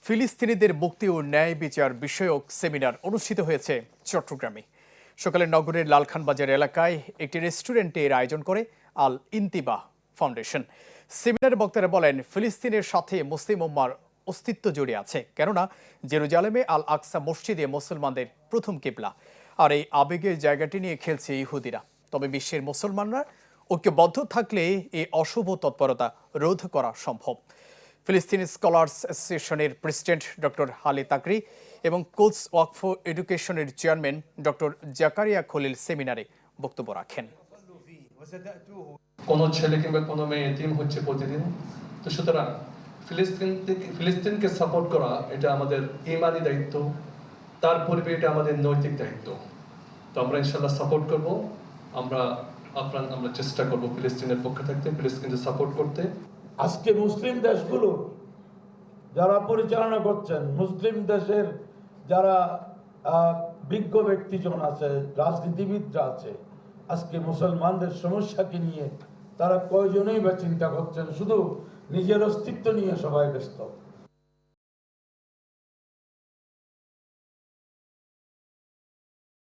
ফিলিস্তিনিদের মুক্তি ও ন্যায় বিচার বিষয়ক সেমিনার অনুষ্ঠিত হয়েছে চট্টগ্রামে। সকালে নগরের লালখানবাজার এলাকায় একটি রেস্টুরেন্টে এর আয়োজন করে আল ইন্তিবাহ ফাউন্ডেশন। সেমিনারে বক্তারা বলেন, ফিলিস্তিনের সাথে মুসলিম উম্মার অস্তিত্ব জড়িয়ে আছে, কেননা জেরুজালেমে আল আকসা মসজিদে মুসলমানদের প্রথম কিবলা। আর এই আবেগের জায়গাটি নিয়ে খেলছে ইহুদিরা। তবে বিশ্বের মুসলমানরা ঐক্যবদ্ধ থাকলে এই অশুভ তৎপরতা রোধ করা সম্ভব। ফিলিস্তিনি স্কলার্স অ্যাসোসিয়েশনের প্রেসিডেন্ট ডক্টর হালি তাকরি এবং কোচ ওয়াকফ এডুকেশনের চেয়ারম্যান ডক্টর জাকারিয়া খলিল সেমিনারে বক্তব্য রাখেন। কোনো ছেলে কিংবা কোনো মেয়ে এতিম হচ্ছে প্রতিদিন, তো সুতরাং ফিলিস্তিনকে সাপোর্ট করা এটা আমাদের ইমানি দায়িত্ব, তার পূর্বে এটা আমাদের নৈতিক দায়িত্ব। তো আমরা ইনশাল্লাহ সাপোর্ট করব, আমরা চেষ্টা করব ফিলিস্তিনের পক্ষে থাকতে, ফিলিস্তিনকে সাপোর্ট করতে। আজকে মুসলিম দেশগুলো যারা পরিচালনা করছেন, মুসলিম দেশের যারা বিজ্ঞ ব্যক্তিজন আছে, রাজনীতিবিদরা আছে, আজকে মুসলমানদের সমস্যাকে নিয়ে তারা কয়জনই বা চিন্তা করছেন, শুধু নিজের অস্তিত্ব নিয়ে সবাই ব্যস্ত।